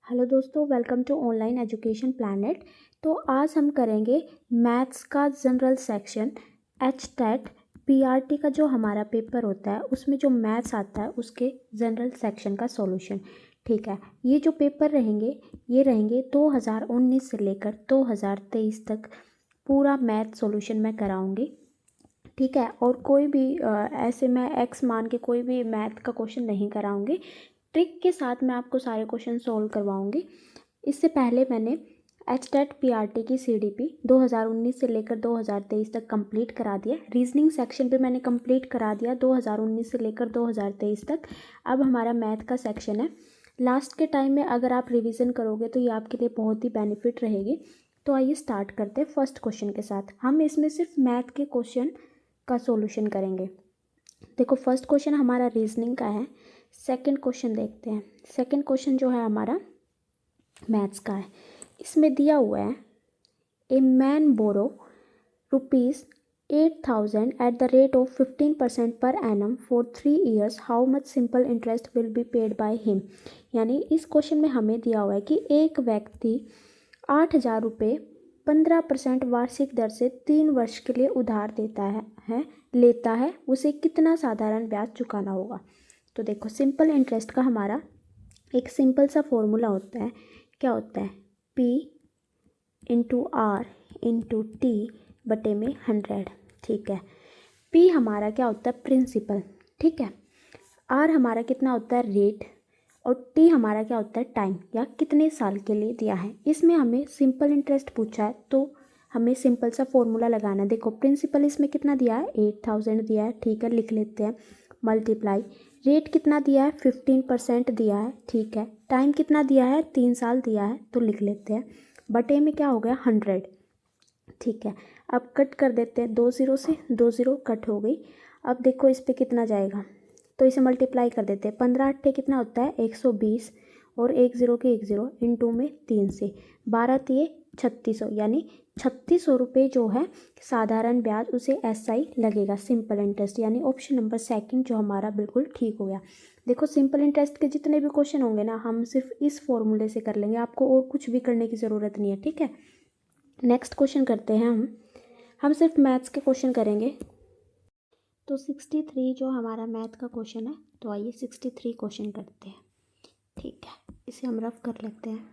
Hello दोस्तों, welcome to online education planet. तो आज हम करेंगे मैथ्स का जनरल सेक्शन। एचटेट पीआरटी का जो हमारा पेपर होता है उसमें जो मैथ्स आता है उसके जनरल सेक्शन का सॉल्यूशन। ठीक है, ये जो पेपर रहेंगे ये रहेंगे 2019 से लेकर 2023 तक पूरा मैथ सॉल्यूशन मैं कराऊंगी। ठीक है, और कोई भी ऐसे मैं एक्स मान के कोई भी मैथ का क्वेश्चन नहीं कराऊंगी। ट्रिक के साथ मैं आपको सारे क्वेश्चन सॉल्व करवाऊंगी। इससे पहले मैंने एचटेट पीआरटी की सीडीपी 2019 से लेकर 2023 तक कंप्लीट करा दिया। रीजनिंग सेक्शन भी मैंने कंप्लीट करा दिया 2019 से लेकर 2023 तक। अब हमारा मैथ का सेक्शन है। लास्ट के टाइम में अगर आप रिवीजन करोगे तो ये आपके लिए बहुत ही बेनिफिट रहेगी। तो आइए स्टार्ट करते हैं फर्स्ट क्वेश्चन के साथ। हम इसमें सिर्फ मैथ के क्वेश्चन का सॉल्यूशन करेंगे। देखो, फर्स्ट क्वेश्चन हमारा रीजनिंग का है। सेकंड क्वेश्चन देखते हैं। सेकंड क्वेश्चन जो है हमारा मैथ्स का है। इसमें दिया हुआ है a man borrow ₹8,000 at the rate of 15% per annum for 3 years, how much simple interest will be paid by him. यानी इस क्वेश्चन में हमें दिया हुआ है कि एक व्यक्ति 8,000 रुपये 15% वार्षिक दर से 3 वर्ष के लिए उधार लेता है, उसे कितना साधारण ब्याज चुकाना होगा। तो देखो, सिंपल इंटरेस्ट का हमारा एक सिंपल सा फॉर्मूला होता है। क्या होता है? P into R into T बटे में 100। ठीक है, P हमारा क्या होता है? प्रिंसिपल। ठीक है, R हमारा कितना होता है? रेट। और T हमारा क्या होता है? टाइम, या कितने साल के लिए दिया है। इसमें हमें सिंपल इंटरेस्ट पूछा है तो हमें सिंपल सा फॉर्मूला लगाना है। देखो, प्रिंसिपल इसमें कितना दिया है? 8,000 दिया है। ठीक है, लिख लेते हैं। मल्टीप्लाई, रेट कितना दिया है? 15% दिया है। ठीक है, टाइम कितना दिया है? 3 साल दिया है, तो लिख लेते हैं। बटे में क्या हो गया? 100। ठीक है, अब कट कर देते हैं। 2 0 से 2 0 कट हो गई। अब देखो इस पर कितना जाएगा, तो इसे मल्टीप्लाई कर देते हैं। 15 8 कितना होता है? 120, और 1 0 के 1 0 इंटू में 3 से 12 3 3600, यानी 3600 रुपये जो है साधारण ब्याज उसे SI लगेगा, सिंपल इंटरेस्ट। यानी ऑप्शन नंबर सेकंड जो हमारा बिल्कुल ठीक हो गया। देखो, सिंपल इंटरेस्ट के जितने भी क्वेश्चन होंगे ना, हम सिर्फ इस फॉर्मूले से कर लेंगे, आपको और कुछ भी करने की ज़रूरत नहीं है। ठीक है, नेक्स्ट क्वेश्चन करते हैं। हम सिर्फ मैथ्स के क्वेश्चन करेंगे। तो 63 जो हमारा मैथ का क्वेश्चन है, तो आइए 63 क्वेश्चन करते हैं। ठीक है, इसे हम रफ कर लेते हैं।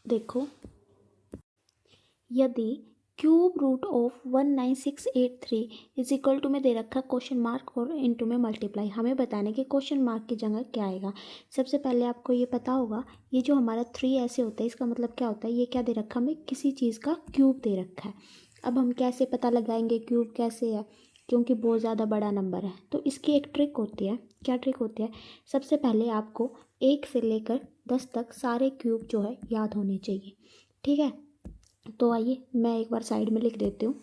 देखो, यदि cube root of 19683 is equal to में दे रखा क्वेश्चन मार्क और इनटू में मल्टीप्लाई, हमें बताने कि क्वेश्चन मार्क की जगह क्या आएगा। सबसे पहले आपको ये पता होगा, ये जो हमारा 3 ऐसे होता है, इसका मतलब क्या होता है? ये क्या दे रखा? हमें किसी चीज़ का क्यूब दे रखा है। अब हम कैसे पता लगाएंगे क्यूब कैसे है? क्योंकि बहुत ज़्यादा बड़ा नंबर है, तो इसकी एक ट्रिक होती है। क्या ट्रिक होती है? सबसे पहले आपको 1 से लेकर 10 तक सारे क्यूब जो है याद होने चाहिए। ठीक है, तो आइए मैं एक बार साइड में लिख देती हूँ।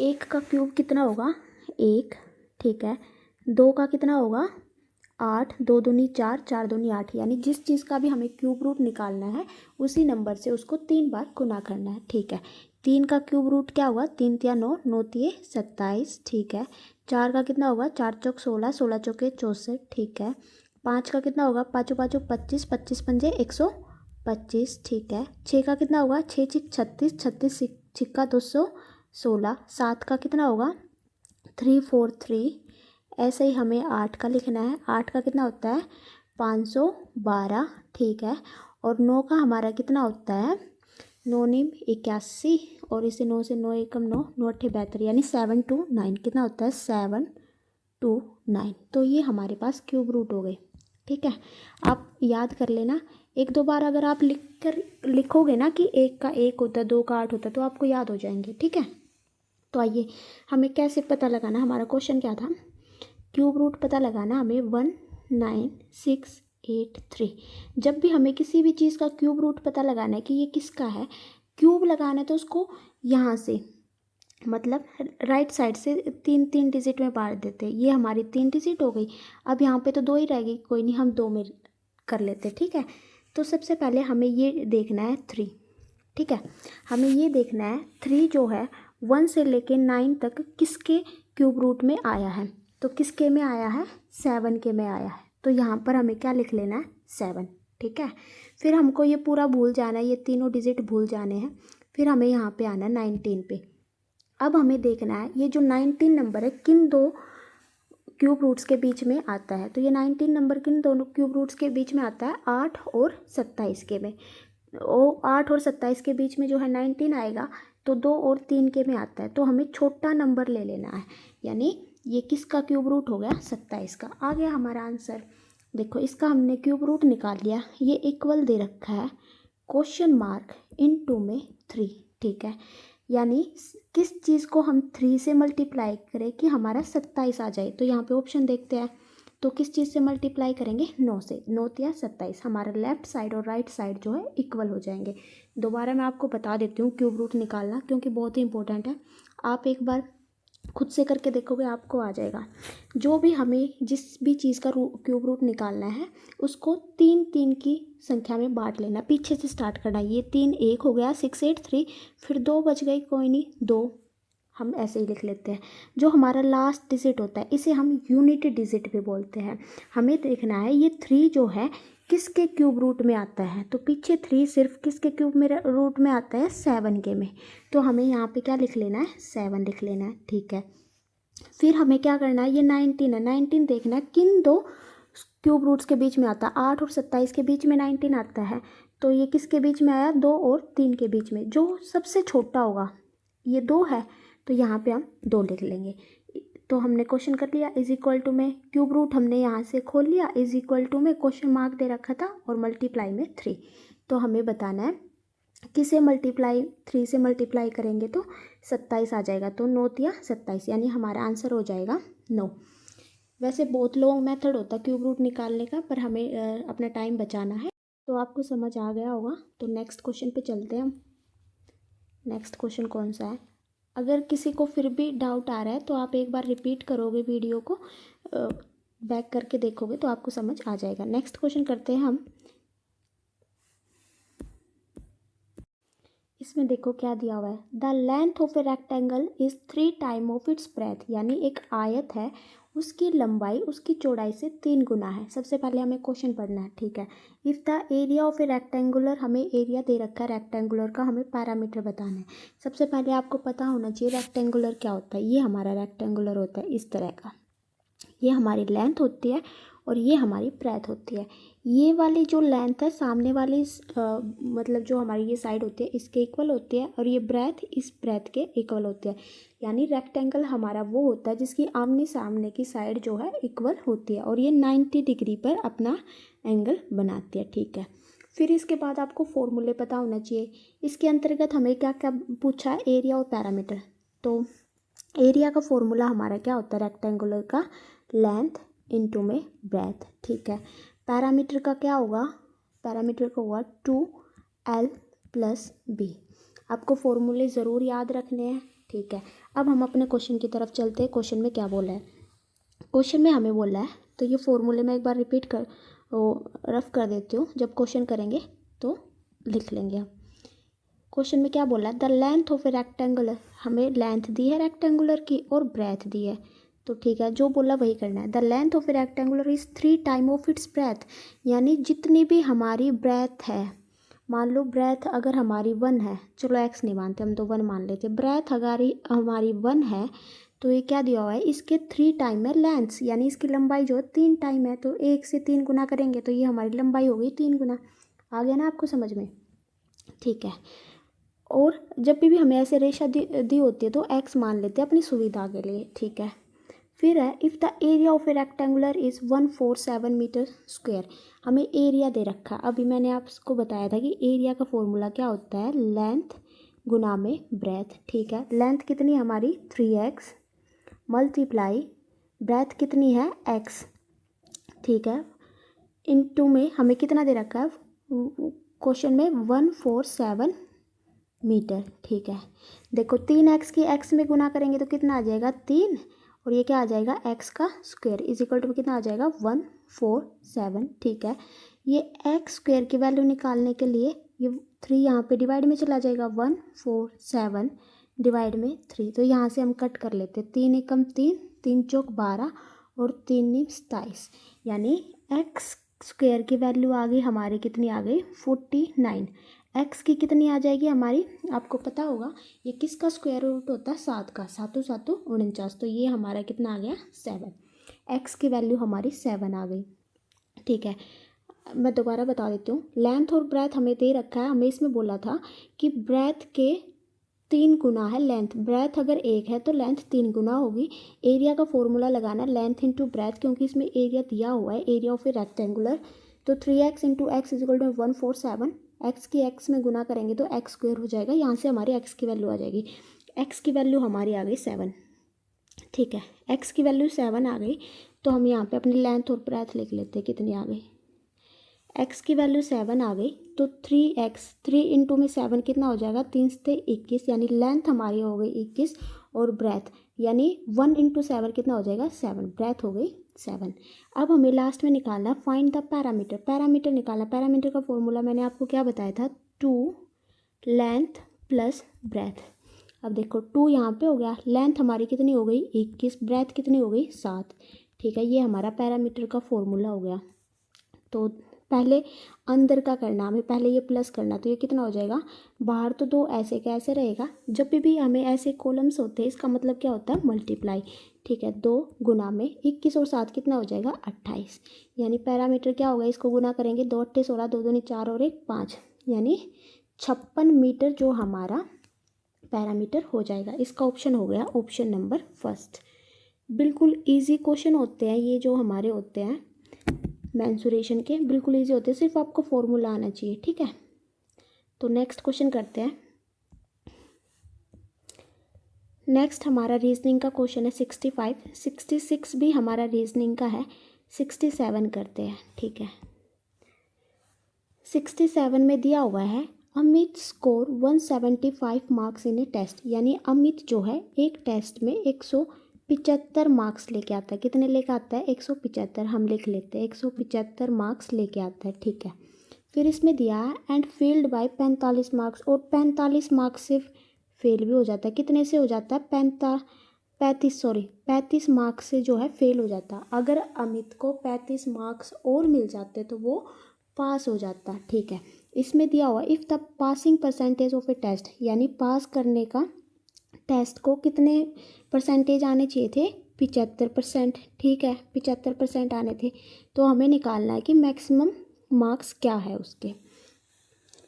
1 का क्यूब कितना होगा? 1। ठीक है, 2 का कितना होगा? 8, 2 दूनी 4, 4 दूनी 8, यानी जिस चीज़ का भी हमें क्यूब रूट निकालना है उसी नंबर से उसको 3 बार गुना करना है। ठीक है, 3 का क्यूब रूट क्या हुआ? 3 तिया 9, 9 तिये 27। ठीक है, 4 का कितना होगा? 4 चौक 16, 16 चौके 64। ठीक है, 5 का कितना होगा? 5 5 25, 25 पंजे 125। ठीक है, 6 का कितना होगा? 6 6 36, 36 छिक्का 216। 7 का कितना होगा? 343। ऐसे ही हमें 8 का लिखना है। 8 का कितना होता है? 512। ठीक है, और 9 का हमारा कितना होता है? 9 9 81, और इसे 9 से 9 एकम 9, 9 8 72, यानी 729 कितना होता है? 729। तो ये हमारे पास क्यूब रूट हो गए। ठीक है, आप याद कर लेना। 1 2 बार अगर आप लिखोगे ना कि 1 का 1 होता है, 2 का 8 होता है, तो आपको याद हो जाएंगे। ठीक है, तो आइए हमें कैसे पता लगाना। हमारा क्वेश्चन क्या था? क्यूब रूट पता लगाना हमें 19683। जब भी हमें किसी भी चीज़ का क्यूब रूट पता लगाना है कि ये किसका है, क्यूब लगाना है, तो उसको यहाँ से मतलब राइट साइड से 3 3 डिजिट में बांट देते हैं। ये हमारी 3 डिजिट हो गई। अब यहाँ पे तो 2 ही रह गई, कोई नहीं, हम 2 में कर लेते। ठीक है, तो सबसे पहले हमें ये देखना है 3। ठीक है, हमें ये देखना है 3 जो है 1 से लेके 9 तक किसके क्यूब रूट में आया है। तो किसके में आया है? 7 के में आया है। तो यहाँ पर हमें क्या लिख लेना है 7, ठीक है। फिर हमको ये पूरा भूल जाना है, ये तीनों डिजिट भूल जाने हैं। फिर हमें यहाँ पे आना है 19 पे। अब हमें देखना है ये जो 19 नंबर है किन दो क्यूब रूट्स के बीच में आता है। तो ये 19 नंबर किन दोनों क्यूब रूट्स के बीच में आता है, 8 और 27 के में। 8 और 27 के बीच में जो है 19 आएगा, तो 2 और 3 के में आता है। तो हमें छोटा नंबर ले लेना है, यानी ये किसका क्यूब रूट हो गया, 27 का। आ गया हमारा आंसर। देखो इसका हमने क्यूब रूट निकाल लिया। ये इक्वल दे रखा है क्वेश्चन मार्क इनटू में 3, ठीक है। यानी किस चीज़ को हम 3 से मल्टीप्लाई करें कि हमारा 27 आ जाए। तो यहाँ पे ऑप्शन देखते हैं, तो किस चीज़ से मल्टीप्लाई करेंगे, 9 से। 9 या 27, हमारा लेफ्ट साइड और राइट साइड जो है इक्वल हो जाएंगे। दोबारा मैं आपको बता देती हूँ क्यूब रूट निकालना, क्योंकि बहुत ही इंपॉर्टेंट है। आप एक बार खुद से करके देखोगे आपको आ जाएगा। जो भी हमें जिस भी चीज़ का क्यूब रूट निकालना है उसको 3 3 की संख्या में बांट लेना, पीछे से स्टार्ट करना। ये 3 1 हो गया, 6 8 3, फिर 2 बच गई, कोई नहीं 2 हम ऐसे ही लिख लेते हैं। जो हमारा लास्ट डिजिट होता है इसे हम यूनिट डिजिट भी बोलते हैं। हमें देखना है ये 3 जो है किसके क्यूब रूट में आता है। तो पीछे 3 सिर्फ किसके क्यूब में रूट में आता है, 7 के में। तो हमें यहाँ पे क्या लिख लेना है, 7 लिख लेना है, ठीक है। फिर हमें क्या करना है, ये 19 है, 19 देखना है किन दो क्यूब रूट्स के बीच में आता है। 8 और 27 के बीच में 19 आता है, तो ये किसके बीच में आया, 2 और 3 के बीच में। जो सबसे छोटा होगा, ये 2 है, तो यहाँ पे हम 2 लिख लेंगे। तो हमने क्वेश्चन कर लिया, इज इक्वल टू में क्यूब रूट हमने यहाँ से खोल लिया, इज इक्वल टू में क्वेश्चन मार्क दे रखा था और मल्टीप्लाई में 3। तो हमें बताना है किसे मल्टीप्लाई, 3 से मल्टीप्लाई करेंगे तो 27 आ जाएगा। तो 9 या 27, यानी हमारा आंसर हो जाएगा 9। वैसे बहुत लॉन्ग मेथड होता है क्यूब रूट निकालने का, पर हमें अपना टाइम बचाना है। तो आपको समझ आ गया होगा। तो नेक्स्ट क्वेश्चन पे चलते हैं हम। नेक्स्ट क्वेश्चन कौन सा है, अगर किसी को फिर भी डाउट आ रहा है तो आप एक बार रिपीट करोगे वीडियो को, बैक करके देखोगे तो आपको समझ आ जाएगा। नेक्स्ट क्वेश्चन करते हैं हम। इसमें देखो क्या दिया हुआ है, the length of a rectangle is 3 time of its breath. यानी एक आयत है, उसकी लंबाई उसकी चौड़ाई से 3 गुना है। सबसे पहले हमें क्वेश्चन पढ़ना है, ठीक है। If the area of a rectangular, हमें एरिया दे रखा है रेक्टेंगुलर का, हमें पैरामीटर बताना है। सबसे पहले आपको पता होना चाहिए रेक्टेंगुलर क्या होता है। ये हमारा रेक्टेंगुलर होता है इस तरह का, ये हमारी लेंथ होती है और ये हमारी ब्रेथ होती है। ये वाली जो लेंथ है सामने वाली मतलब जो हमारी ये साइड होती है इसके इक्वल होती है, और ये ब्रेथ इस ब्रेथ के इक्वल होती है। यानी रेक्टेंगल हमारा वो होता है जिसकी आमने सामने की साइड जो है इक्वल होती है, और ये 90 डिग्री पर अपना एंगल बनाती है, ठीक है। फिर इसके बाद आपको फॉर्मूले पता होना चाहिए। इसके अंतर्गत हमें क्या क्या पूछा है, एरिया और पैरामीटर। तो एरिया का फॉर्मूला हमारा क्या होता है, रेक्टेंगुलर का लेंथ इनटू में ब्रेथ, ठीक है। पैरामीटर का क्या होगा, पैरामीटर का होगा 2l + b। आपको फॉर्मूले ज़रूर याद रखने हैं, ठीक है। अब हम अपने क्वेश्चन की तरफ चलते हैं। क्वेश्चन में क्या बोला है, क्वेश्चन में हमें बोला है, तो ये फॉर्मूले में एक बार रिपीट कर रफ कर देती हूँ, जब क्वेश्चन करेंगे तो लिख लेंगे हम। क्वेश्चन में क्या बोला है, the length of a rectangular, हमें लेंथ दी है रेक्टेंगुलर की और ब्रेथ दी है, तो ठीक है जो बोला वही करना है। The length of a rectangular is 3 time of its breath. यानी जितनी भी हमारी ब्रेथ है, मान लो ब्रेथ अगर हमारी 1 है, चलो x नहीं मानते हम तो 1 मान लेते, ब्रेथ अगर हमारी 1 है तो ये क्या दिया हुआ है, इसके 3 टाइम है लेंथ्स, यानी इसकी लंबाई जो है 3 टाइम है। तो 1 से 3 गुना करेंगे तो ये हमारी लंबाई हो गई 3 गुना। आ गया ना आपको समझ में, ठीक है। और जब भी हमें ऐसे रेशा दी होती है तो x मान लेते हैं अपनी सुविधा के लिए, ठीक है। फिर है, if the area of a rectangular is 147 metre square. हमें एरिया दे रखा है। अभी मैंने आपको बताया था कि एरिया का फॉर्मूला क्या होता है, लेंथ गुना में ब्रेथ, ठीक है। लेंथ कितनी है हमारी 3x मल्टीप्लाई ब्रेथ कितनी है x, ठीक है। इनटू में हमें कितना दे रखा है क्वेश्चन में, 147 मीटर, ठीक है। देखो 3x की x में गुना करेंगे तो कितना आ जाएगा 3, और ये क्या आ जाएगा x का स्क्वायर इज इक्वल टू कितना आ जाएगा 147, ठीक है। ये x स्क्वायर की वैल्यू निकालने के लिए ये 3 यहाँ पे डिवाइड में चला जाएगा, 147 डिवाइड में 3, तो यहाँ से हम कट कर लेते, 3 एकम 3, 3 चौक 12 और 3 नीम 27, यानी एक्स स्क्वायर की वैल्यू आ गई हमारी, कितनी आ गई 49। एक्स की कितनी आ जाएगी हमारी, आपको पता होगा ये किसका स्क्वायर रूट होता है, 7 का, 7 7 49, तो ये हमारा कितना आ गया 7। एक्स की वैल्यू हमारी 7 आ गई। ठीक है, मैं दोबारा बता देती हूँ। लेंथ और ब्रेथ हमें दे रखा है, हमें इसमें बोला था कि ब्रेथ के 3 गुना है लेंथ, ब्रेथ अगर 1 है तो लेंथ 3 गुना होगी। एरिया का फॉर्मूला लगाना लेंथ इंटू ब्रेथ, क्योंकि इसमें एरिया दिया हुआ है, एरिया ऑफ ए रेक्टेंगुलर। तो 3x into X is equal to 147। X की एक्स में गुना करेंगे तो एक्स स्क्वायर हो जाएगा, यहाँ से हमारी एक्स की वैल्यू आ जाएगी। एक्स की वैल्यू हमारी आ गई 7। ठीक है, एक्स की वैल्यू 7 आ गई, तो हम यहाँ पे अपनी लेंथ और ब्रेथ लिख लेते हैं, कितनी आ गई। एक्स की वैल्यू 7 आ गई, तो 3x, 3 इंटू में 7 कितना हो जाएगा, 3 से 21, यानी लेंथ हमारी हो गई 21, और ब्रेथ यानी 1 इंटू 7 कितना हो जाएगा 7, ब्रेथ हो गई 7। अब हमें लास्ट में निकालना फाइंड द पैरामीटर, पैरामीटर निकालना। पैरामीटर का फॉर्मूला मैंने आपको क्या बताया था, 2 लेंथ प्लस ब्रेथ। अब देखो 2 यहाँ पे हो गया, लेंथ हमारी कितनी हो गई 21, ब्रेथ कितनी हो गई 7। ठीक है, ये हमारा पैरामीटर का फॉर्मूला हो गया। तो पहले अंदर का करना हमें, पहले ये प्लस करना, तो ये कितना हो जाएगा, बाहर तो 2 ऐसे का ऐसे रहेगा, जब भी हमें ऐसे कॉलम्स होते हैं इसका मतलब क्या होता है मल्टीप्लाई। ठीक है, 2 गुना में 21 और 7 कितना हो जाएगा 28, यानी पैरामीटर क्या होगा, इसको गुना करेंगे, 2 8 16, 2 दूनी 4 और 1 5, यानी 56 मीटर जो हमारा पैरामीटर हो जाएगा। इसका ऑप्शन हो गया ऑप्शन नंबर फर्स्ट। बिल्कुल ईजी क्वेश्चन होते हैं ये जो हमारे होते हैं मेंसुरेशन के, बिल्कुल ईजी होते हैं, सिर्फ आपको फॉर्मूला आना चाहिए। ठीक है, तो नेक्स्ट क्वेश्चन करते हैं। नेक्स्ट हमारा रीजनिंग का क्वेश्चन है 65, 66 भी हमारा रीजनिंग का है, 67 करते हैं। ठीक है, 67 में दिया हुआ है Amit score 175 marks in a test, यानी अमित जो है एक टेस्ट में 175 मार्क्स लेके आता है। कितने लेके आता है 175, हम लिख लेते हैं 175 मार्क्स लेके आता है। ठीक है, फिर इसमें दिया है एंड फेल्ड बाय 45 मार्क्स, और 45 मार्क्स से फेल भी हो जाता है। कितने से हो जाता है 35 मार्क्स से जो है फेल हो जाता है। अगर अमित को 35 मार्क्स और मिल जाते तो वो पास हो जाता। ठीक है, इसमें दिया हुआ if the passing percentage of a test, यानी पास करने का टेस्ट को कितने परसेंटेज आने चाहिए थे 75%। ठीक है, 75% आने थे, तो हमें निकालना है कि मैक्सिमम मार्क्स क्या है उसके।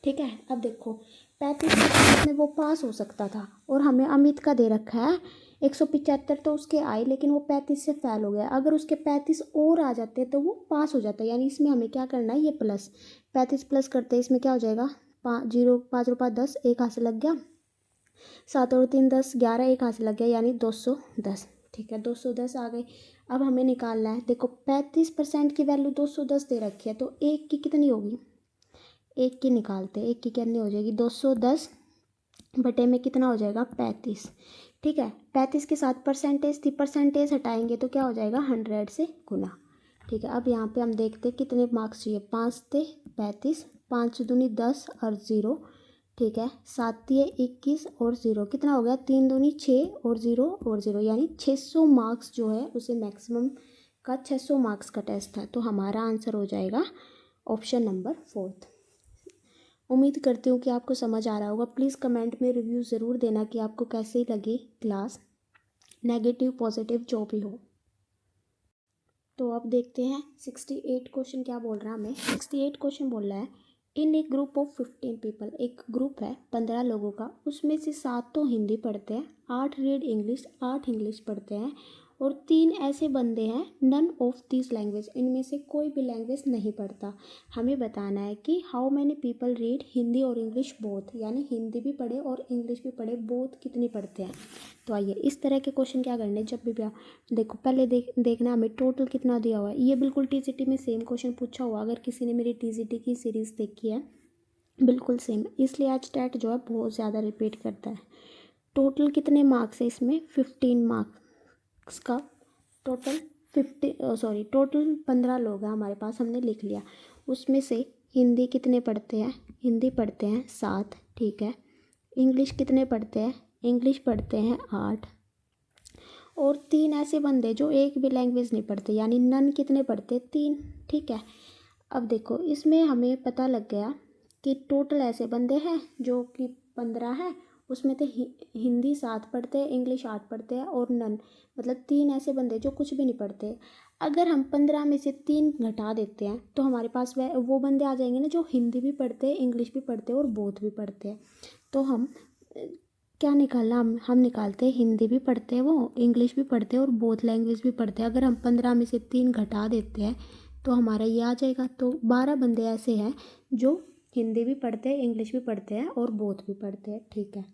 ठीक है, अब देखो 35% में वो पास हो सकता था, और हमें अमित का दे रखा है 175 तो उसके आए, लेकिन वो 35 से फेल हो गया। अगर उसके 35 और आ जाते तो वो पास हो जाता, यानी इसमें हमें क्या करना है, ये प्लस 35 प्लस करते हैं, इसमें क्या हो जाएगा 5 और 5 10, एक हाथ से लग गया, 7 और 3 10 11, एक हाथ से लग गया, यानी 210। ठीक है, 210 आ गए। अब हमें निकालना है, देखो 35% की वैल्यू 210 दे रखी है, तो एक की कितनी होगी, एक की निकालते हैं, एक की कितनी हो जाएगी 210 बटे में कितना हो जाएगा 35। ठीक है, 35 के साथ परसेंटेज थी, परसेंटेज हटाएंगे तो क्या हो जाएगा 100 से गुना। ठीक है, अब यहाँ पे हम देखते हैं कितने मार्क्स चाहिए, 5 थे 35, 5 दूनी 10 और 0। ठीक है, 7 दिए 21 और 0 कितना हो गया, 3 दूनी 6 और 0 और 0, यानी 600 मार्क्स जो है उसे मैक्सिमम का 600 मार्क्स का टेस्ट था। तो हमारा आंसर हो जाएगा ऑप्शन नंबर 4। उम्मीद करती हूँ कि आपको समझ आ रहा होगा। प्लीज़ कमेंट में रिव्यू ज़रूर देना कि आपको कैसी लगी क्लास, नेगेटिव पॉजिटिव जो भी हो। तो अब देखते हैं 68 क्वेश्चन क्या बोल रहा है हमें। 68 क्वेश्चन बोल रहा है इन ए ग्रुप ऑफ 15 पीपल, एक ग्रुप है 15 लोगों का, उसमें से 7 तो हिंदी पढ़ते हैं, 8 रीड इंग्लिश, 8 इंग्लिश पढ़ते हैं, और 3 ऐसे बंदे हैं नन ऑफ दिस लैंग्वेज, इनमें से कोई भी लैंग्वेज नहीं पढ़ता। हमें बताना है कि how many people read Hindi और इंग्लिश बोथ, यानी हिंदी भी पढ़े और इंग्लिश भी पढ़े, बोथ कितनी पढ़ते हैं। तो आइए इस तरह के क्वेश्चन क्या करने, जब भी देखो पहले देखना हमें टोटल कितना दिया हुआ है। ये बिल्कुल टीजीटी में सेम क्वेश्चन पूछा हुआ, अगर किसी ने मेरी टीजीटी की सीरीज़ देखी है बिल्कुल सेम, इसलिए आज स्टैट जो है बहुत ज़्यादा रिपीट करता है। टोटल कितने मार्क्स है इसमें 15 मार्क्स का, टोटल 15 लोग हैं हमारे पास, हमने लिख लिया। उसमें से हिंदी कितने पढ़ते हैं, हिंदी पढ़ते हैं 7। ठीक है, इंग्लिश कितने पढ़ते हैं, इंग्लिश पढ़ते हैं 8, और 3 ऐसे बंदे जो एक भी लैंग्वेज नहीं पढ़ते, यानी नन कितने पढ़ते, 3। ठीक है, अब देखो इसमें हमें पता लग गया कि टोटल ऐसे बंदे हैं जो कि 15 हैं, उसमें तो हिंदी 7 पढ़ते हैं, इंग्लिश 8 पढ़ते हैं और नन मतलब 3 ऐसे बंदे जो कुछ भी नहीं पढ़ते। अगर हम 15 में से 3 घटा देते हैं तो हमारे पास वह वो बंदे आ जाएंगे ना जो हिंदी भी पढ़ते हैं, इंग्लिश भी पढ़ते हैं और बोथ भी पढ़ते हैं। तो हम क्या निकालना, हम निकालते हैं हिंदी भी पढ़ते हैं वो, इंग्लिश भी पढ़ते हैं और बोथ लैंग्वेज भी पढ़ते हैं। अगर हम 15 में से 3 घटा देते हैं तो हमारा ये आ जाएगा। तो 12 बंदे ऐसे हैं जो हिंदी भी पढ़ते हैं, इंग्लिश भी पढ़ते हैं और बोथ भी पढ़ते हैं। ठीक है,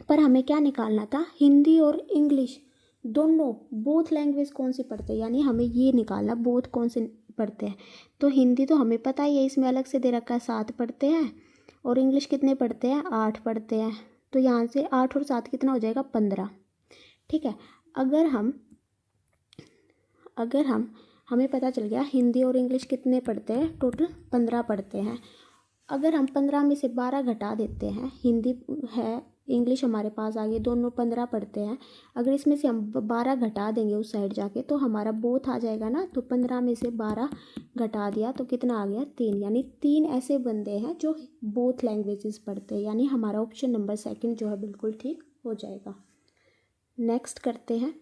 पर हमें क्या निकालना था, हिंदी और इंग्लिश दोनों बोथ लैंग्वेज कौन सी पढ़ते हैं, यानी हमें ये निकालना बोथ कौन से पढ़ते हैं। तो हिंदी तो हमें पता ही है, इसमें अलग से दे रखा है 7 पढ़ते हैं, और इंग्लिश कितने पढ़ते हैं, 8 पढ़ते हैं। तो यहाँ से 8 और 7 कितना हो जाएगा, 15। ठीक है, अगर हम हमें पता चल गया हिंदी और इंग्लिश कितने पढ़ते हैं, टोटल 15 पढ़ते हैं। अगर हम 15 में से 12 घटा देते हैं, हिंदी है इंग्लिश हमारे पास आ गई, दोनों 15 पढ़ते हैं। अगर इसमें से हम 12 घटा देंगे उस साइड जाके तो हमारा बोथ आ जाएगा ना। तो 15 में से 12 घटा दिया तो कितना आ गया, 3। यानी 3 ऐसे बंदे हैं जो बोथ लैंग्वेजेस पढ़ते हैं, यानी हमारा ऑप्शन नंबर 2 जो है बिल्कुल ठीक हो जाएगा। नेक्स्ट करते हैं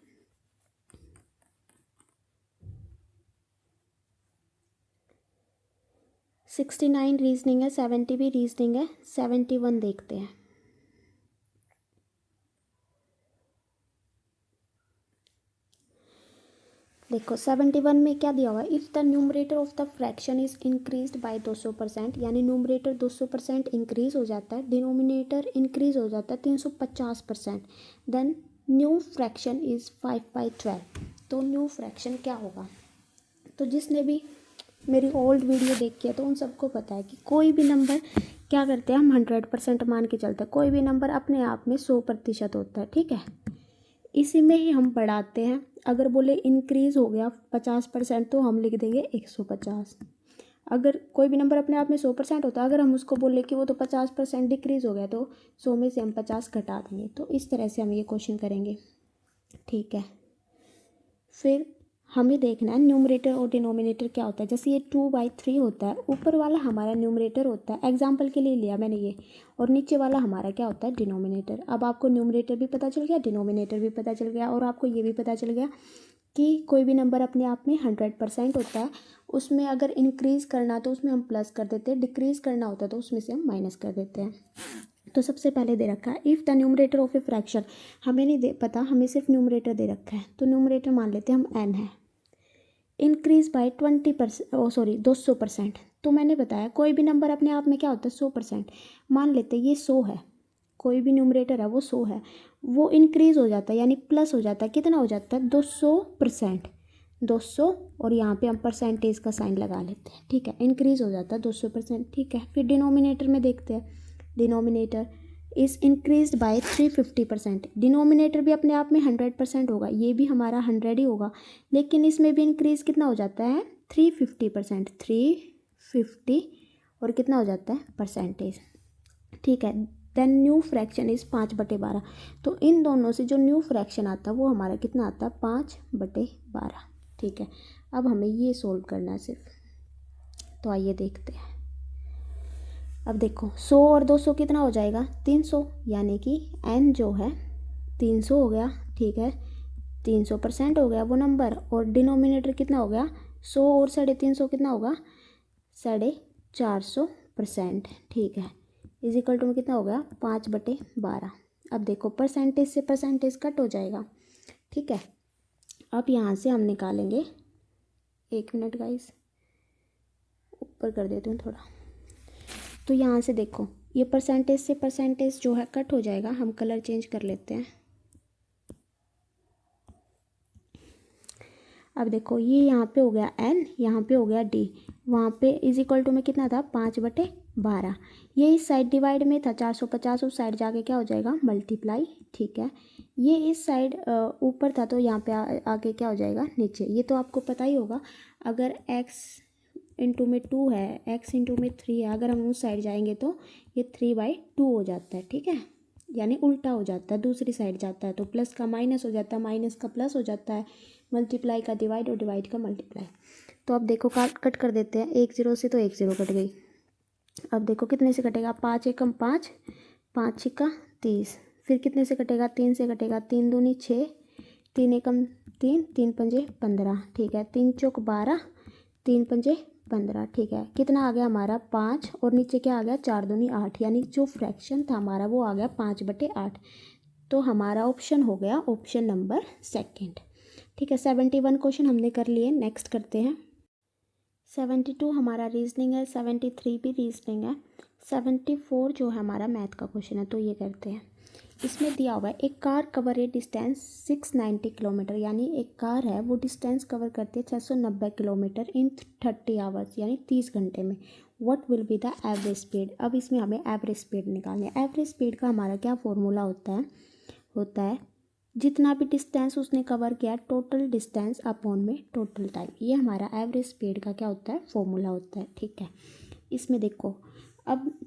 69 रीजनिंग है, 70 भी रीजनिंग है, 71 देखते हैं। देखो 71 में क्या दिया हुआ है, if the numerator of the fraction is increased by 200%, यानी न्यूमरेटर 200% इंक्रीज हो जाता है, डिनोमिनेटर इंक्रीज हो जाता है 350%, देन न्यू फ्रैक्शन इज़ 5/12। तो न्यू फ्रैक्शन क्या होगा, तो जिसने भी मेरी ओल्ड वीडियो देखी है तो उन सबको पता है कि कोई भी नंबर क्या करते हैं, हम 100% मान के चलते हैं। कोई भी नंबर अपने आप में 100% होता है। ठीक है, इसी में ही हम बढ़ाते हैं। अगर बोले इंक्रीज़ हो गया 50% तो हम लिख देंगे 150। अगर कोई भी नंबर अपने आप में 100% होता है, अगर हम उसको बोले कि वो तो 50% डिक्रीज़ हो गया तो 100 में से हम 50 घटा देंगे। तो इस तरह से हम ये क्वेश्चन करेंगे। ठीक है, फिर हमें देखना है न्यूमरेटर और डिनोमिनेटर क्या होता है। जैसे ये 2/3 होता है, ऊपर वाला हमारा न्यूमरेटर होता है, एग्जाम्पल के लिए लिया मैंने ये, और नीचे वाला हमारा क्या होता है, डिनोमिनेटर। अब आपको न्यूमरेटर भी पता चल गया, डिनोमिनेटर भी पता चल गया, और आपको ये भी पता चल गया कि कोई भी नंबर अपने आप में 100% होता है। उसमें अगर इंक्रीज़ करना तो उसमें हम प्लस कर देते हैं, डिक्रीज़ करना होता है तो उसमें से हम माइनस कर देते हैं। तो सबसे पहले दे रखा है if the numerator of a fraction, हमें नहीं दे पता, हमें सिर्फ न्यूमरेटर दे रखा है। तो न्यूमरेटर मान लेते हैं हम n है, इंक्रीज़ बाय 200%। तो मैंने बताया कोई भी नंबर अपने आप में क्या होता है, 100%। मान लेते हैं ये 100 है, कोई भी न्यूमरेटर है वो 100 है, वो इंक्रीज़ हो जाता है यानी प्लस हो जाता है, कितना हो जाता है, 200%। 200 और यहाँ पे हम परसेंटेज का साइन लगा लेते हैं। ठीक है, इंक्रीज़ हो जाता है 200%। ठीक है, फिर डिनोमिनेटर में देखते हैं, denominator is increased by 350%। Denominator भी अपने आप में 100% होगा, ये भी हमारा 100 ही होगा, लेकिन इसमें भी इंक्रीज़ कितना हो जाता है, 350%। 350 और कितना हो जाता है, परसेंटेज। ठीक है, देन न्यू फ्रैक्शन इज़ 5/12। तो इन दोनों से जो न्यू फ्रैक्शन आता है वो हमारा कितना आता है, 5/12। ठीक है, अब हमें ये सोल्व करना है सिर्फ। तो आइए देखते हैं। अब देखो 100 और 200 कितना हो जाएगा, 300, यानी कि n जो है 300 हो गया। ठीक है, 300% हो गया वो नंबर, और डिनोमिनेटर कितना हो गया, 100 और 350 कितना होगा, 450%। ठीक है, इज इक्वल टू में कितना हो गया, 5/12। अब देखो परसेंटेज से परसेंटेज कट हो जाएगा। ठीक है, अब यहाँ से हम निकालेंगे, 1 मिनट गाइस, ऊपर कर देती हूँ थोड़ा। तो यहाँ से देखो ये परसेंटेज से परसेंटेज जो है कट हो जाएगा। हम कलर चेंज कर लेते हैं। अब देखो ये यहाँ पे हो गया n, यहाँ पे हो गया d, वहाँ पे इज इक्वल टू में कितना था, 5/12। ये इस साइड डिवाइड में था 450, उस साइड जाके क्या हो जाएगा, मल्टीप्लाई। ठीक है, ये इस साइड ऊपर था तो यहाँ पे आके क्या हो जाएगा, नीचे। ये तो आपको पता ही होगा, अगर x इंटू में 2 है, x इंटू में 3 है, अगर हम उस साइड जाएंगे तो ये 3/2 हो जाता है। ठीक है, यानी उल्टा हो जाता है, दूसरी साइड जाता है, तो प्लस का माइनस हो जाता है, माइनस का प्लस हो जाता है, मल्टीप्लाई का डिवाइड और डिवाइड का मल्टीप्लाई। तो अब देखो कट कर देते हैं, 1 0 से तो 1 0 कट गई। अब देखो कितने से कटेगा, 5 एकम 5, 5 छिक्का 30, फिर कितने से कटेगा, 3 से कटेगा, 3 दूनी 6, 3 एकम 3, 3 पंजे 15, ठीक है, 3 चौक 12, 3 पंजे 15, ठीक है, कितना आ गया हमारा 5, और नीचे क्या आ गया 4 दूनी 8, यानी जो फ्रैक्शन था हमारा वो आ गया 5/8। तो हमारा ऑप्शन हो गया ऑप्शन नंबर सेकंड, ठीक है। 71 क्वेश्चन हमने कर लिए, नेक्स्ट करते हैं। 72 हमारा रीजनिंग है, 73 भी रीजनिंग है, 74 जो है हमारा मैथ का क्वेश्चन है। तो ये करते हैं, इसमें दिया हुआ है एक कार कवर ए डिस्टेंस 690 किलोमीटर, यानी एक कार है वो डिस्टेंस कवर करती है 690 किलोमीटर इन 30 आवर्स, यानी 30 घंटे में। What will be the average speed. अब इसमें हमें एवरेज स्पीड निकालनी है। एवरेज स्पीड का हमारा क्या फॉर्मूला होता है जितना भी डिस्टेंस उसने कवर किया टोटल डिस्टेंस अपॉन में टोटल टाइम। ये हमारा एवरेज स्पीड का क्या होता है, फॉर्मूला होता है, ठीक है। इसमें देखो, अब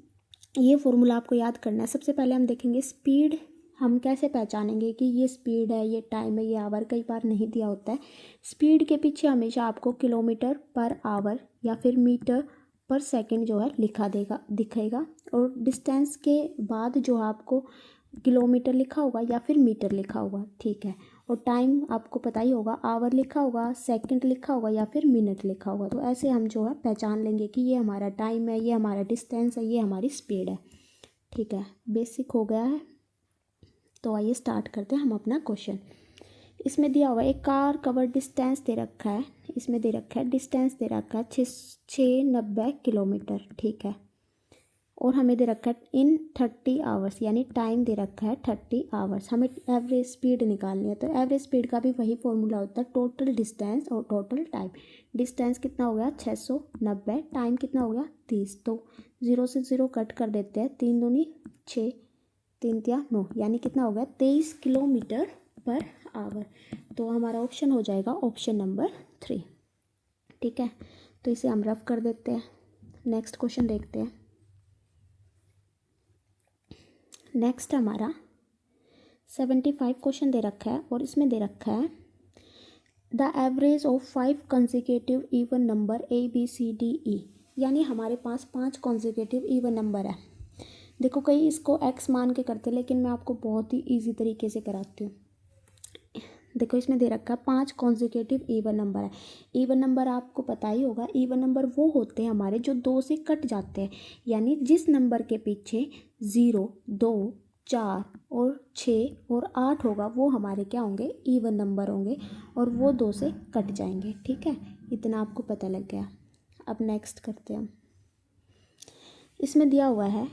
ये फॉर्मूला आपको याद करना है। सबसे पहले हम देखेंगे स्पीड हम कैसे पहचानेंगे कि ये स्पीड है, ये टाइम है, ये आवर कई बार नहीं दिया होता है। स्पीड के पीछे हमेशा आपको किलोमीटर पर आवर या फिर मीटर पर सेकंड जो है दिखेगा, और डिस्टेंस के बाद जो आपको किलोमीटर लिखा होगा या फिर मीटर लिखा होगा, ठीक है। और टाइम आपको पता ही होगा, आवर लिखा होगा, सेकंड लिखा होगा या फिर मिनट लिखा होगा। तो ऐसे हम जो है पहचान लेंगे कि ये हमारा टाइम है, ये हमारा डिस्टेंस है, ये हमारी स्पीड है, ठीक है। बेसिक हो गया है। तो आइए स्टार्ट करते हैं हम अपना क्वेश्चन। इसमें दिया हुआ एक कार कवर डिस्टेंस दे रखा है, इसमें दे रखा है डिस्टेंस दे रखा है 690 किलोमीटर, ठीक है। और हमें दे रखा है इन 30 आवर्स, यानी टाइम दे रखा है 30 आवर्स। हमें एवरेज स्पीड निकालनी है, तो एवरेज स्पीड का भी वही फॉर्मूला होता है, टोटल डिस्टेंस और टोटल टाइम। डिस्टेंस कितना हो गया 690, टाइम कितना हो गया 30, तो 0 से 0 कट कर देते हैं, 3 दूनी 6, 3 तिया 9, यानी कितना हो गया 23 किलोमीटर पर आवर। तो हमारा ऑप्शन हो जाएगा ऑप्शन नंबर 3, ठीक है। तो इसे हम रफ कर देते हैं, नेक्स्ट क्वेश्चन देखते हैं। नेक्स्ट हमारा 75 क्वेश्चन दे रखा है, और इसमें दे रखा है the average of 5 consecutive even number ABCDE, यानी हमारे पास 5 कंसेक्यूटिव इवन नंबर है। देखो कई इसको x मान के करते हैं, लेकिन मैं आपको बहुत ही ईजी तरीके से कराती हूँ। देखो इसमें दे रखा है 5 कॉन्जिक्यूटिव इवन नंबर है। इवन नंबर आपको पता ही होगा, इवन नंबर वो होते हैं हमारे जो 2 से कट जाते हैं, यानी जिस नंबर के पीछे 0, 2, 4 और 6 और 8 होगा वो हमारे क्या होंगे, इवन नंबर होंगे, और वो 2 से कट जाएंगे, ठीक है। इतना आपको पता लग गया। अब नेक्स्ट करते हैं हम। इसमें दिया हुआ है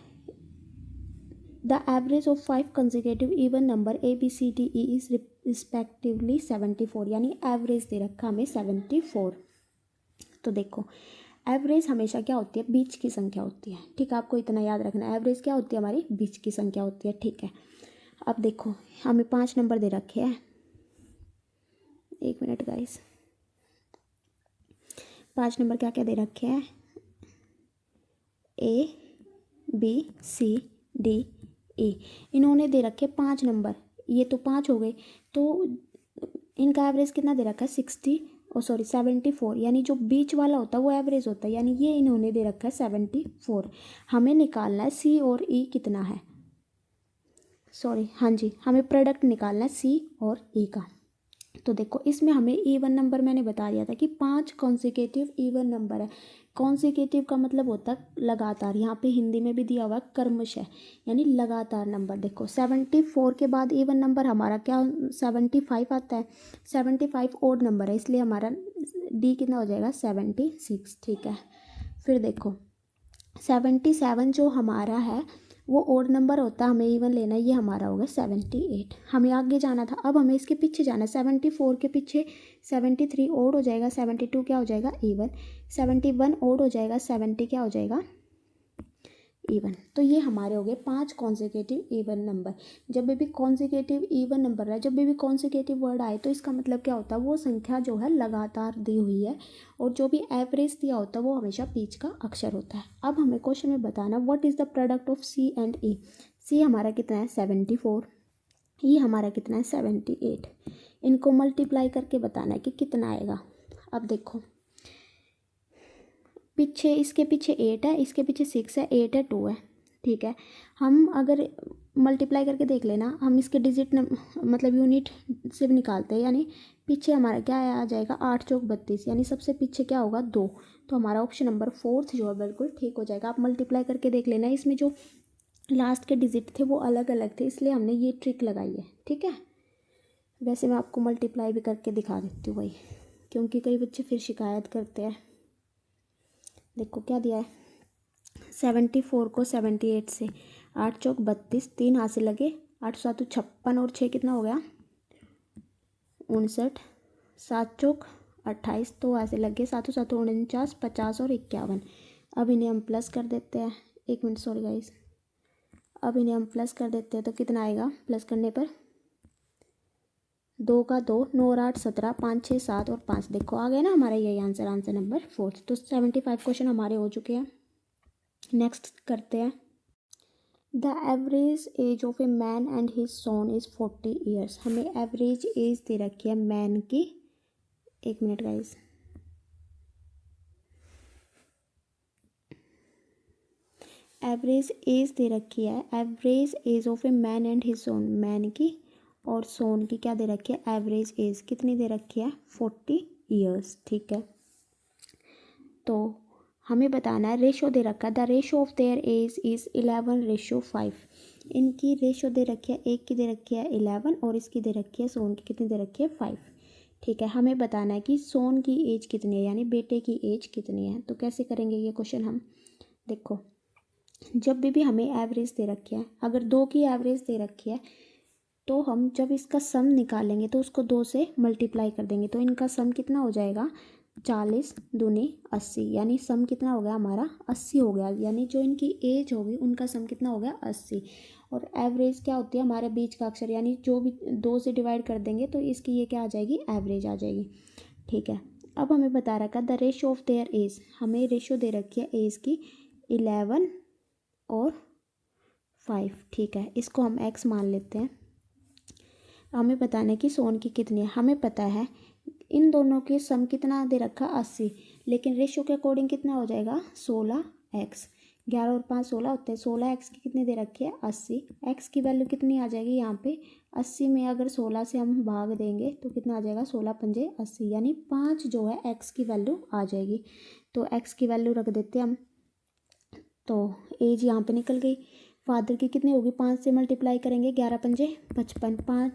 the average of 5 consecutive even number ABCDE is respectively 74, यानी एवरेज दे रखा हमें 74। तो देखो एवरेज हमेशा क्या होती है, बीच की संख्या होती है, ठीक है। आपको इतना याद रखना है, एवरेज क्या होती है हमारी, बीच की संख्या होती है, ठीक है। अब देखो हमें 5 नंबर दे रखे हैं, 1 मिनट गाइस, 5 नंबर क्या क्या दे रखे हैं, ABCDE, इन्होंने दे रखे 5 नंबर, ये तो 5 हो गए, तो इनका एवरेज कितना दे रखा है 74, यानी जो बीच वाला होता है वो एवरेज होता है, यानी ये इन्होंने दे रखा है 74। हमें निकालना है C और E कितना है, हाँ जी, हमें प्रोडक्ट निकालना है C और E का। तो देखो इसमें हमें इवन नंबर मैंने बता दिया था कि 5 कॉन्सिक्यूटिव इवन नंबर है। कॉन्सिक्यूटिव का मतलब होता है लगातार, यहाँ पे हिंदी में भी दिया हुआ है कर्मशः, यानी लगातार नंबर। देखो 74 के बाद इवन नंबर हमारा क्या 75 आता है, 75 ओड नंबर है, इसलिए हमारा D कितना हो जाएगा 76, ठीक है। फिर देखो 77 जो हमारा है वो ओड नंबर होता है, हमें इवन लेना है, ये हमारा होगा 78। हमें आगे जाना था, अब हमें इसके पीछे जाना है, 74 के पीछे 73 ओड हो जाएगा, 72 क्या हो जाएगा इवन, 71 ओड हो जाएगा, 70 क्या हो जाएगा इवन। तो ये हमारे हो गए 5 कॉन्जिक्यूटिव इवन नंबर। जब भी कॉन्जिक्यूटिव इवन नंबर है, जब भी कॉन्जिक्यूटिव वर्ड आए तो इसका मतलब क्या होता है, वो संख्या जो है लगातार दी हुई है, और जो भी एवरेज दिया होता है वो हमेशा बीच का अक्षर होता है। अब हमें क्वेश्चन में बताना what is the product of C and E। सी हमारा कितना है 74, ई हमारा कितना है 78। इनको मल्टीप्लाई करके बताना है कि कितना आएगा। अब देखो पीछे, इसके पीछे 8 है, इसके पीछे 6 है, 8 है, 2 है, ठीक है। हम अगर मल्टीप्लाई करके देख लेना, हम इसके डिजिट मतलब यूनिट से भी निकालते हैं, यानी पीछे हमारा क्या आ जाएगा 8 चौक 32, यानी सबसे पीछे क्या होगा 2। तो हमारा ऑप्शन नंबर 4 जो है बिल्कुल ठीक हो जाएगा। आप मल्टीप्लाई करके देख लेना, इसमें जो लास्ट के डिजिट थे वो अलग अलग थे, इसलिए हमने ये ट्रिक लगाई है, ठीक है। वैसे मैं आपको मल्टीप्लाई भी करके दिखा देती हूँ वही, क्योंकि कई बच्चे फिर शिकायत करते हैं। देखो क्या दिया है, 74 को 78 से, 8 चौक 32, 3 हाथ से लगे, 8 7 56 और 6 कितना हो गया 59, 7 चौक 28, तो हाथ से लगे, 7 7 49, 50 और 51। अब इन्हें हम प्लस कर देते हैं, 1 मिनट सॉरी गाइस, अब इन्हें हम प्लस कर देते हैं तो कितना आएगा प्लस करने पर 2 का 2, 9 और 8 17, 5 6 7 और 5। देखो आ गया ना हमारा यही आंसर, आंसर नंबर 4। तो 75 क्वेश्चन हमारे हो चुके हैं। नेक्स्ट करते हैं। The average age of a man and his son is 40 years. हमें एवरेज एज दे रखी है मैन की, 1 मिनट गाइस, एवरेज एज दे रखी है, average age of a man and his son, man की और सोन की क्या दे रखी है एवरेज एज, कितनी दे रखी है 40 ईयर्स, ठीक है। तो हमें बताना है, रेशो दे रखा है, the ratio of their age is 11:5। इनकी रेशो दे रखी है, एक की दे रखी है 11 और इसकी दे रखी है सोन की कितनी दे रखी है 5, ठीक है। हमें बताना है कि सोन की एज कितनी है, यानी बेटे की एज कितनी है। तो कैसे करेंगे ये क्वेश्चन हम, देखो जब भी हमें एवरेज दे रखी है, अगर 2 की एवरेज दे रखी है तो हम जब इसका सम निकालेंगे तो उसको 2 से मल्टीप्लाई कर देंगे, तो इनका सम कितना हो जाएगा 40 दूनी 80, यानी सम कितना हो गया हमारा 80 हो गया, यानी जो इनकी एज होगी उनका सम कितना हो गया 80। और एवरेज क्या होती है हमारे बीच का अक्षर, यानी जो भी 2 से डिवाइड कर देंगे तो इसकी ये क्या आ जाएगी एवरेज आ जाएगी, ठीक है। अब हमें बता रखा है the ratio of their age, हमें रेशो दे रखी है एज की 11 और 5, ठीक है। इसको हम x मान लेते हैं। हमें बताना है कि सोन की कितनी है, हमें पता है इन दोनों के सम कितना दे रखा 80, लेकिन रेशो के अकॉर्डिंग कितना हो जाएगा 16x, 11 और 5 16 होते हैं, 16x की कितनी दे रखी है 80, x की वैल्यू कितनी आ जाएगी यहाँ पे 80 में अगर 16 से हम भाग देंगे तो कितना आ जाएगा 16 पंजे 80, यानी 5 जो है x की वैल्यू आ जाएगी। तो x की वैल्यू रख देते हैं हम, तो एज यहाँ पे निकल गई। फादर की कितनी होगी 5 से मल्टीप्लाई करेंगे, 11 पंजे 55, 5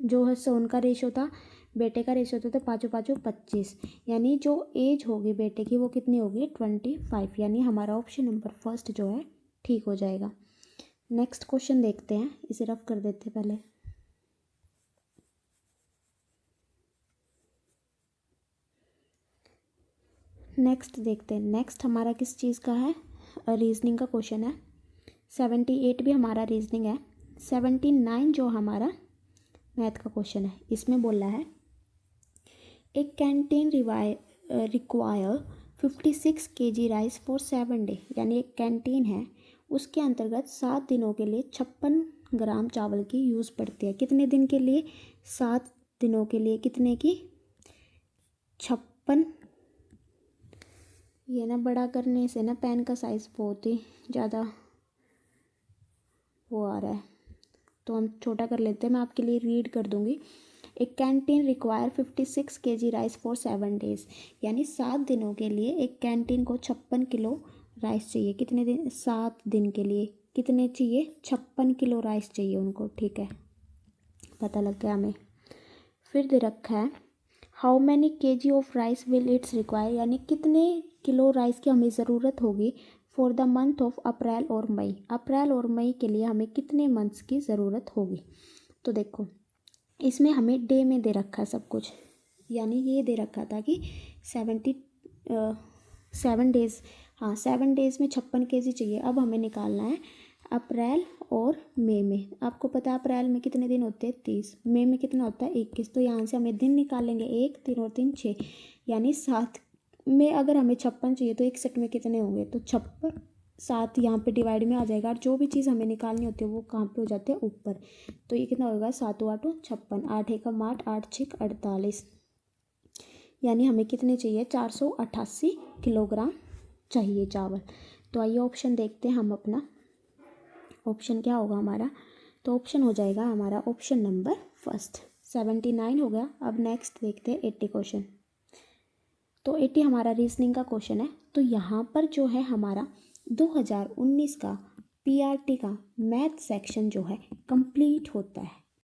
जो है सोन का रेशो था, बेटे का रेशो था, तो 5 5 25, यानी जो एज होगी बेटे की वो कितनी होगी 25, यानी हमारा ऑप्शन नंबर फर्स्ट जो है ठीक हो जाएगा। नेक्स्ट क्वेश्चन देखते हैं, इसे रफ कर देते हैं पहले। नेक्स्ट देखते हैं, नेक्स्ट हमारा किस चीज़ का है, रीजनिंग का क्वेश्चन है। 78 भी हमारा रीजनिंग है। 79 जो हमारा मैथ का क्वेश्चन है, इसमें बोला है एक canteen require 56 kg rice for 7 day, यानी एक कैंटीन है उसके अंतर्गत 7 दिनों के लिए 56 ग्राम चावल की यूज़ पड़ती है। कितने दिन के लिए 7 दिनों के लिए, कितने की 56, ये ना बड़ा करने से ना पेन का साइज़ बहुत ही ज़्यादा वो आ रहा है, तो हम छोटा कर लेते हैं, मैं आपके लिए रीड कर दूंगी। एक canteen require 56 kg rice for 7 days, यानी 7 दिनों के लिए एक कैंटीन को 56 किलो राइस चाहिए। कितने दिन 7 दिन के लिए कितने चाहिए 56 किलो राइस चाहिए उनको, ठीक है, पता लग गया हमें। फिर दे रखा है how many kg of rice will it's require, यानी कितने किलो राइस की हमें ज़रूरत होगी for the month of April और मई, अप्रैल और मई के लिए हमें कितने मंथ्स की ज़रूरत होगी। तो देखो इसमें हमें डे में दे रखा है सब कुछ, यानी ये दे रखा था कि 7 डेज़, हाँ 7 डेज़ में 56 kg चाहिए। अब हमें निकालना है अप्रैल और मई में। आपको पता है अप्रैल में कितने दिन होते हैं 30, मई में कितना होता है 21, तो यहाँ से हमें दिन निकालेंगे 1 3 और 3 6, यानी 7 में अगर हमें 56 चाहिए तो 61 में कितने होंगे, तो 56 7 यहाँ पे डिवाइड में आ जाएगा, और जो भी चीज़ हमें निकालनी होती है वो कहाँ पे हो जाते हैं, ऊपर। तो ये कितना होगा, 7 8 56, 8 एकम 8, 8 6 48, यानी हमें कितने चाहिए, 488 किलोग्राम चाहिए चावल। तो आइए ऑप्शन देखते हैं हम अपना। ऑप्शन क्या होगा हमारा, तो ऑप्शन हो जाएगा हमारा ऑप्शन नंबर फर्स्ट। 79 हो गया। अब नेक्स्ट देखते हैं 80 क्वेश्चन। तो 80 हमारा रीजनिंग का क्वेश्चन है। तो यहाँ पर जो है हमारा 2019 का पीआरटी का मैथ सेक्शन जो है कंप्लीट होता है।